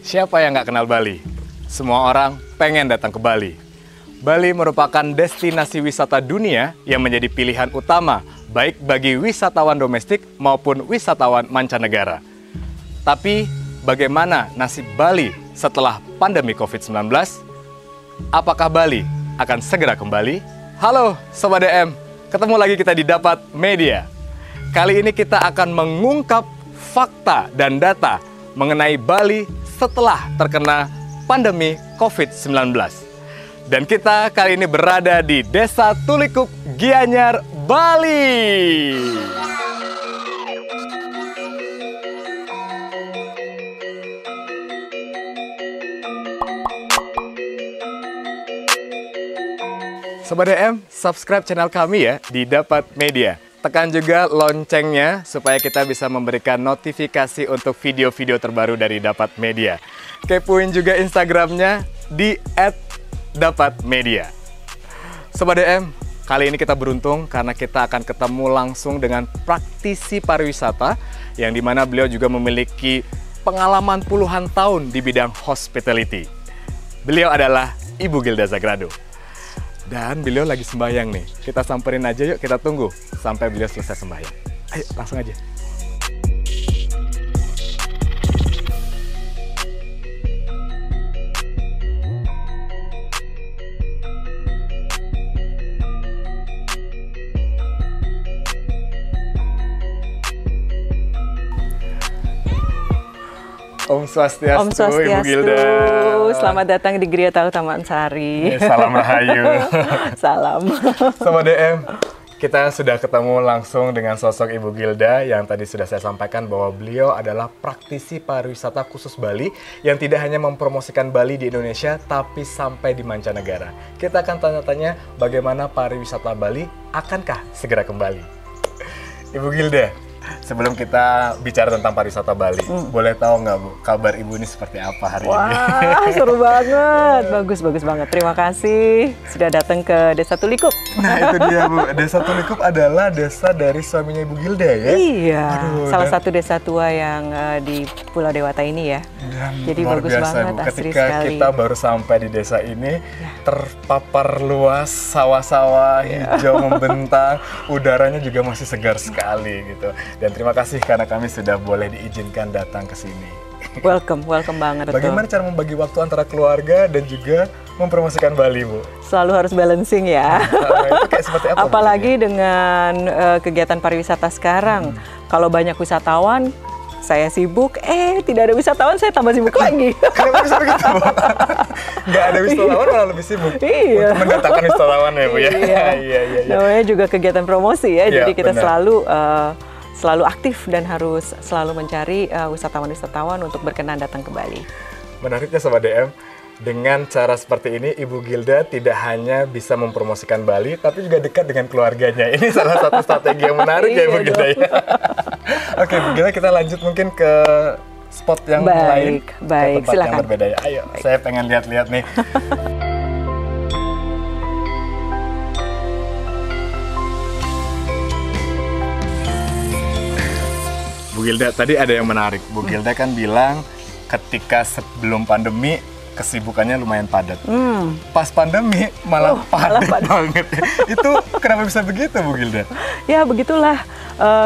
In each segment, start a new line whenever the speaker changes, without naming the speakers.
Siapa yang nggak kenal Bali? Semua orang pengen datang ke Bali. Bali merupakan destinasi wisata dunia yang menjadi pilihan utama baik bagi wisatawan domestik maupun wisatawan mancanegara. Tapi bagaimana nasib Bali setelah pandemi COVID-19? Apakah Bali akan segera kembali? Halo Sobat DM, ketemu lagi kita di Dapat Media. Kali ini kita akan mengungkap fakta dan data mengenai Bali setelah terkena pandemi COVID-19. Dan kita kali ini berada di Desa Tulikup, Gianyar, Bali. Sobat DM, subscribe channel kami ya di Dapat Media. Tekan juga loncengnya supaya kita bisa memberikan notifikasi untuk video-video terbaru dari Dapat Media. Kepoin juga Instagramnya di @dapatmedia. Sobat DM, kali ini kita beruntung karena kita akan ketemu langsung dengan praktisi pariwisata yang dimana beliau juga memiliki pengalaman puluhan tahun di bidang hospitality. Beliau adalah Ibu Gilda Zagrado. Dan beliau lagi sembahyang nih. Kita samperin aja yuk, kita tunggu sampai beliau selesai sembahyang. Ayo, langsung aja. Om Swastiastu,
Om Swastiastu,
Ibu Gilda.
Selamat datang di Gria Tahu Taman Sari.
Salam Rahayu.
Salam.
Sobat DM, kita sudah ketemu langsung dengan sosok Ibu Gilda yang tadi sudah saya sampaikan bahwa beliau adalah praktisi pariwisata khusus Bali yang tidak hanya mempromosikan Bali di Indonesia, tapi sampai di mancanegara. Kita akan tanya-tanya bagaimana pariwisata Bali akankah segera kembali. Ibu Gilda, sebelum kita bicara tentang pariwisata Bali, boleh tahu nggak Bu, kabar Ibu ini seperti apa hari ini?
Wah, seru banget. Bagus banget. Terima kasih sudah datang ke Desa Tulikup.
Nah itu dia Bu, Desa Tulikup adalah desa dari suaminya Ibu Gilda ya?
Iya, salah
dan
satu desa tua yang di Pulau Dewata ini ya.
Dan
jadi
luar
bagus
biasa,
banget,
Bu.
asri
Ketika
sekali.
kita baru sampai di desa ini,
Ya.
terpapar luas sawah-sawah hijau membentang, udaranya juga masih segar sekali gitu. Dan terima kasih karena kami sudah boleh diizinkan datang ke sini.
Welcome banget.
Bagaimana cara membagi waktu antara keluarga dan juga mempromosikan Bali, Bu?
Selalu harus balancing ya.
Itu kayak seperti apa?
Apalagi dengan kegiatan pariwisata sekarang. Kalau banyak wisatawan, saya sibuk, tidak ada wisatawan, saya tambah sibuk lagi.
Kenapa bisa begitu, Bu? Nggak ada wisatawan malah lebih sibuk.
Iya.
Untuk mendatangkan wisatawan ya, Bu ya? Iya.
Namanya juga kegiatan promosi ya,
Iya,
jadi kita
benar.
selalu aktif dan harus selalu mencari wisatawan-wisatawan untuk berkenan datang ke Bali.
Menariknya Sobat DM, dengan cara seperti ini Ibu Gilda tidak hanya bisa mempromosikan Bali, tapi juga dekat dengan keluarganya. Ini salah satu strategi yang menarik ya Ibu
Iya
Gilda ya. Oke, Bu Gilda, kita lanjut mungkin ke spot yang lain.
Baik,
ke tempat
silakan.
yang berbeda ya. Ayo, saya pengen lihat-lihat nih. Bu Gilda, tadi ada yang menarik. Bu Gilda kan bilang ketika sebelum pandemi kesibukannya lumayan padat. Pas pandemi malah padat banget. Itu kenapa bisa begitu, Bu Gilda?
Ya begitulah,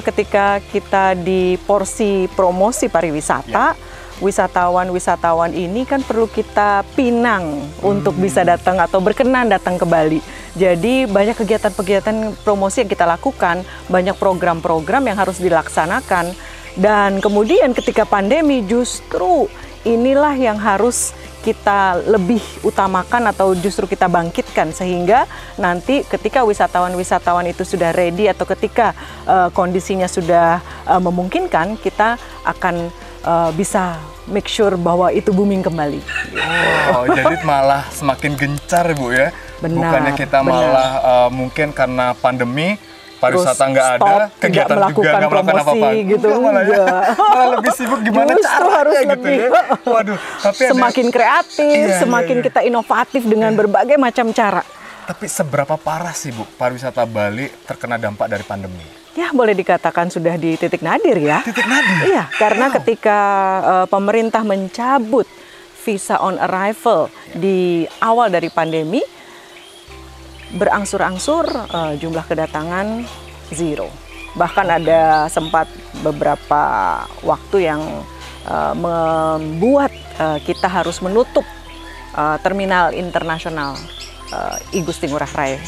ketika kita di porsi promosi pariwisata, wisatawan-wisatawan ini kan perlu kita pinang untuk bisa datang atau berkenan datang ke Bali. Jadi banyak kegiatan-kegiatan promosi yang kita lakukan, banyak program-program yang harus dilaksanakan. Dan kemudian ketika pandemi justru inilah yang harus kita lebih utamakan atau justru kita bangkitkan, sehingga nanti ketika wisatawan-wisatawan itu sudah ready atau ketika kondisinya sudah memungkinkan, kita akan bisa make sure bahwa itu booming kembali.
Oh, jadi malah semakin gencar Bu ya?
Benar,
bukannya kita malah mungkin karena pandemi pariwisata nggak ada, kegiatan juga nggak melakukan apa-apa.
Gitu.
Malah lebih sibuk gimana caranya
harus
gitu
lebih,
ya. Waduh, tapi
semakin kreatif,
Iya,
semakin
iya.
kita inovatif dengan berbagai macam cara.
Tapi seberapa parah sih Bu pariwisata Bali terkena dampak dari pandemi?
Ya, boleh dikatakan sudah di titik nadir ya.
Titik nadir?
Iya, karena ketika pemerintah mencabut visa on arrival di awal dari pandemi, berangsur-angsur jumlah kedatangan zero. Bahkan ada sempat beberapa waktu yang membuat kita harus menutup terminal internasional I Gusti Ngurah Rai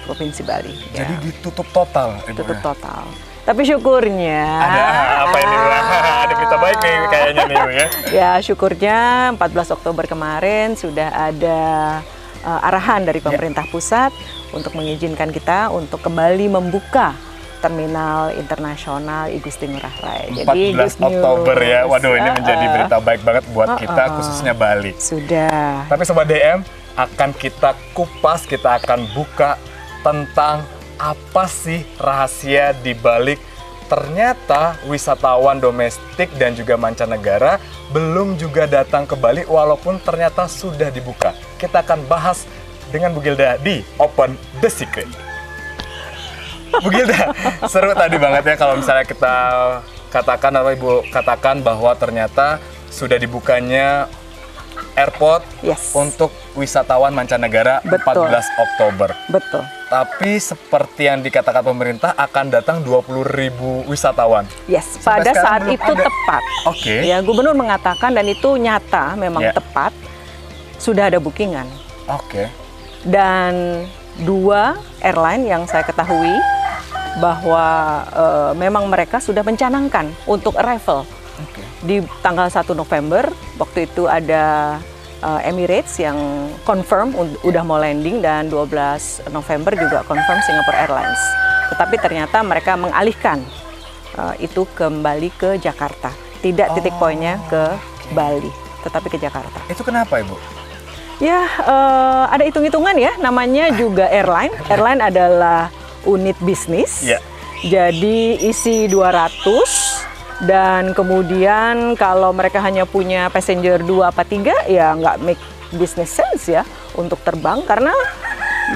Provinsi Bali.
Jadi ditutup total, Ibu.
Tutup total. Tapi syukurnya
Ada apa ini, Bu? Ada berita baik nih kayaknya nih, Bu, ya.
ya syukurnya 14 Oktober kemarin sudah ada arahan dari pemerintah pusat untuk mengizinkan kita untuk kembali membuka terminal internasional I Gusti Ngurah Rai.
14 Oktober ya. Waduh, ini menjadi berita baik banget buat kita, khususnya Bali.
Sudah.
Tapi Sobat DM, akan kita kupas, kita akan buka tentang apa sih rahasia di balik ternyata wisatawan domestik dan juga mancanegara belum juga datang ke Bali walaupun ternyata sudah dibuka. Kita akan bahas dengan Bu Gilda di Open the Secret. Bu Gilda, seru tadi banget ya kalau misalnya kita katakan atau Ibu katakan bahwa ternyata sudah dibukanya airport untuk wisatawan mancanegara.
Betul.
14 Oktober.
Betul.
Tapi seperti yang dikatakan pemerintah akan datang 20.000 wisatawan.
Yes,
Sampai
pada
sekarang
saat
belum
itu
ada.
tepat.
Oke.
Ya, Gubernur mengatakan dan itu nyata memang tepat sudah ada bookingan.
Oke.
Dan 2 airline yang saya ketahui bahwa memang mereka sudah mencanangkan untuk arrival. Di tanggal 1 November, waktu itu ada Emirates yang confirm udah mau landing dan 12 November juga confirm Singapore Airlines. Tetapi ternyata mereka mengalihkan itu kembali ke Jakarta. Tidak titik poinnya ke Bali, tetapi ke Jakarta.
Itu kenapa, Ibu?
Ya, ada hitung-hitungan ya, namanya juga airline. Airline adalah unit bisnis.
Ya.
Jadi isi 200 dan kemudian kalau mereka hanya punya passenger 2 apa 3 ya nggak make business sense ya untuk terbang karena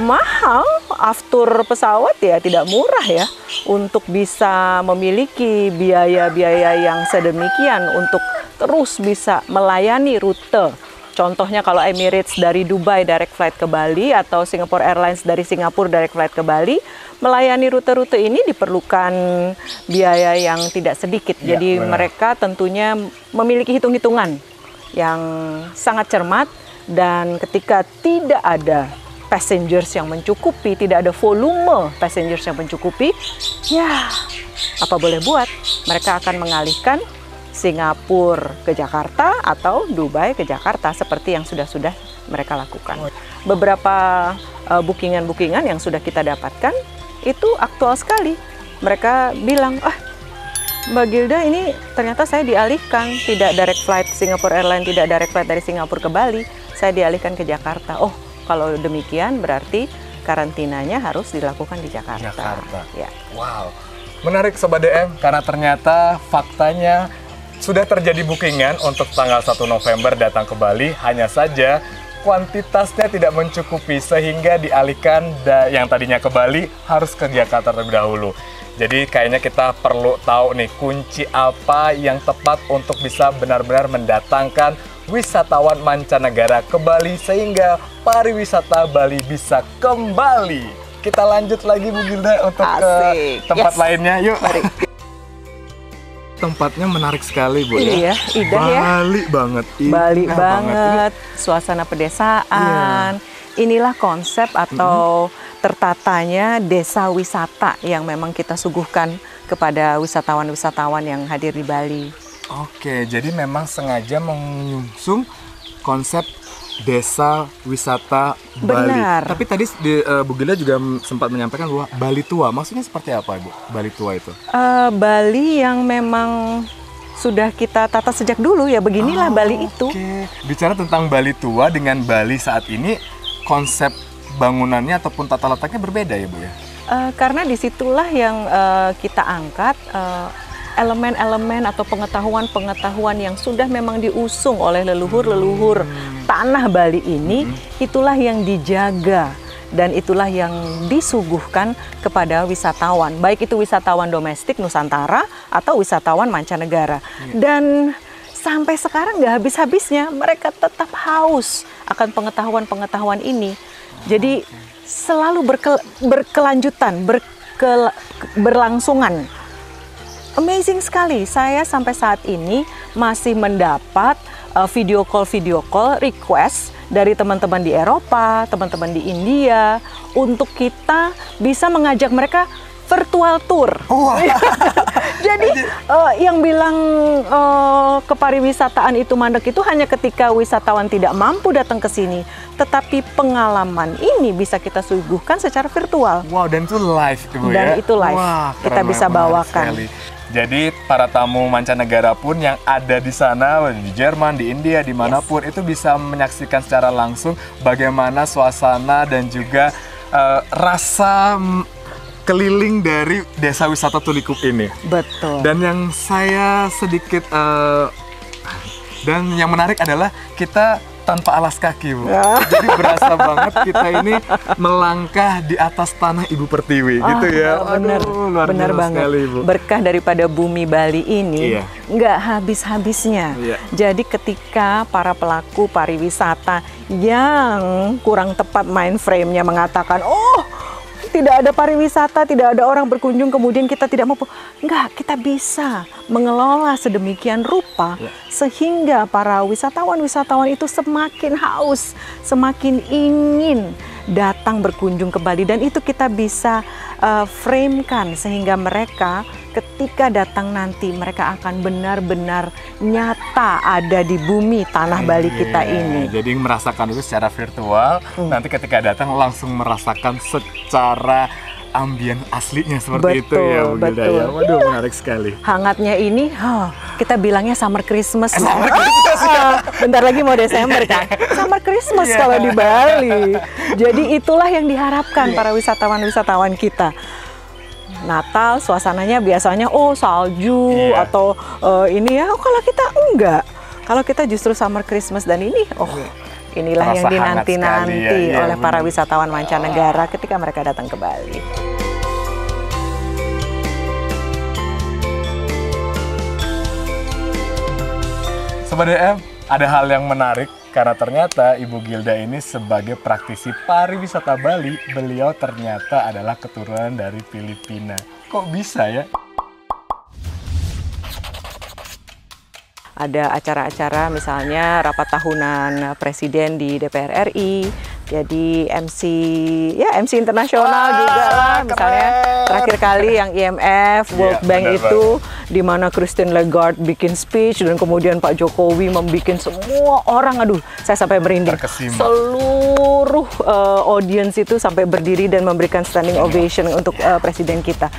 mahal, aftur pesawat ya tidak murah ya untuk bisa memiliki biaya-biaya yang sedemikian untuk terus bisa melayani rute. Contohnya kalau Emirates dari Dubai direct flight ke Bali atau Singapore Airlines dari Singapura direct flight ke Bali, melayani rute-rute ini diperlukan biaya yang tidak sedikit.
Ya,
jadi
benar.
mereka tentunya memiliki hitung-hitungan yang sangat cermat dan ketika tidak ada passengers yang mencukupi, tidak ada volume passengers yang mencukupi, ya apa boleh buat, mereka akan mengalihkan Singapura ke Jakarta atau Dubai ke Jakarta seperti yang sudah mereka lakukan. Beberapa bookingan-bookingan yang sudah kita dapatkan itu aktual sekali. Mereka bilang, Mbak Gilda ini ternyata saya dialihkan, tidak direct flight Singapore Airlines, tidak direct flight dari Singapura ke Bali, saya dialihkan ke Jakarta. Oh, kalau demikian berarti karantinanya harus dilakukan di Jakarta. Ya.
Wow, menarik Sobat DM karena ternyata faktanya sudah terjadi bookingan untuk tanggal 1 November datang ke Bali, hanya saja kuantitasnya tidak mencukupi sehingga dialihkan yang tadinya ke Bali harus ke Jakarta terlebih dahulu. Jadi kayaknya kita perlu tahu nih kunci apa yang tepat untuk bisa benar-benar mendatangkan wisatawan mancanegara ke Bali sehingga pariwisata Bali bisa kembali. Kita lanjut lagi Bu Gilda untuk ke tempat lainnya, yuk.
Mari.
Tempatnya menarik sekali, Bu.
Iya, indah ya.
Bali banget.
Bali banget, suasana pedesaan. Inilah konsep atau tertatanya desa wisata yang memang kita suguhkan kepada wisatawan-wisatawan yang hadir di Bali.
Oke, jadi memang sengaja mengusung konsep desa wisata Bali.
Benar.
Tapi tadi Bu Gilda juga sempat menyampaikan bahwa Bali tua. Maksudnya seperti apa, Ibu? Bali tua itu?
Bali yang memang sudah kita tata sejak dulu ya, beginilah Bali itu.
Oke. Bicara tentang Bali tua dengan Bali saat ini, konsep bangunannya ataupun tata letaknya berbeda ya, Bu ya?
Karena disitulah yang kita angkat elemen-elemen atau pengetahuan-pengetahuan yang sudah memang diusung oleh leluhur-leluhur tanah Bali ini, itulah yang dijaga Dan itulah yang disuguhkan kepada wisatawan, baik itu wisatawan domestik Nusantara atau wisatawan mancanegara. Dan sampai sekarang nggak habis-habisnya mereka tetap haus akan pengetahuan-pengetahuan ini. Jadi selalu berkelanjutan, berlangsungan. Amazing sekali, saya sampai saat ini masih mendapat video call request dari teman-teman di Eropa, teman-teman di India, untuk kita bisa mengajak mereka virtual tour. Jadi yang bilang kepariwisataan itu mandek itu hanya ketika wisatawan tidak mampu datang ke sini, tetapi pengalaman ini bisa kita suguhkan secara virtual.
Wow, dan itu live, Ibu,
dan
ya?
itu live.
Wah,
kita bisa bawakan.
Sekali. Jadi para tamu mancanegara pun yang ada di sana, di Jerman, di India, dimanapun, itu bisa menyaksikan secara langsung bagaimana suasana dan juga rasa keliling dari desa wisata Tulikup ini.
Betul.
Dan yang saya sedikit dan yang menarik adalah kita tanpa alas kaki, Bu. Jadi berasa banget kita ini melangkah di atas tanah Ibu Pertiwi, gitu ya.
Benar banget.
Sekali, Bu.
Berkah daripada bumi Bali ini nggak habis-habisnya.
Iya.
Jadi ketika para pelaku pariwisata yang kurang tepat mind frame-nya mengatakan, tidak ada pariwisata, tidak ada orang berkunjung, kemudian kita tidak mampu. Enggak, kita bisa mengelola sedemikian rupa sehingga para wisatawan-wisatawan itu semakin haus, semakin ingin datang berkunjung ke Bali. Dan itu kita bisa framekan sehingga mereka ketika datang nanti mereka akan benar-benar nyata ada di bumi tanah Bali kita ini.
Jadi merasakan itu secara virtual, nanti ketika datang langsung merasakan secara ambien aslinya seperti itu ya, Bu Gilda ya. Waduh, menarik sekali.
Hangatnya ini, kita bilangnya summer Christmas. Bentar lagi mau Desember kan? Summer Christmas kalau di Bali. Jadi itulah yang diharapkan para wisatawan-wisatawan kita. Natal suasananya biasanya salju atau ini ya, kalau kita enggak. Kalau kita justru summer Christmas dan ini inilah yang dinanti-nanti oleh para wisatawan mancanegara ketika mereka datang ke Bali.
Sobat DM, ada hal yang menarik karena ternyata Ibu Gilda ini sebagai praktisi pariwisata Bali, beliau ternyata adalah keturunan dari Filipina. Kok bisa ya?
Ada acara-acara misalnya rapat tahunan presiden di DPR RI, jadi MC internasional juga lah, misalnya terakhir kali yang IMF, World Bank itu di mana Christine Lagarde bikin speech dan kemudian Pak Jokowi membikin semua orang, saya sampai merinding.
Terkesima.
Seluruh audience itu sampai berdiri dan memberikan standing ovation untuk presiden kita.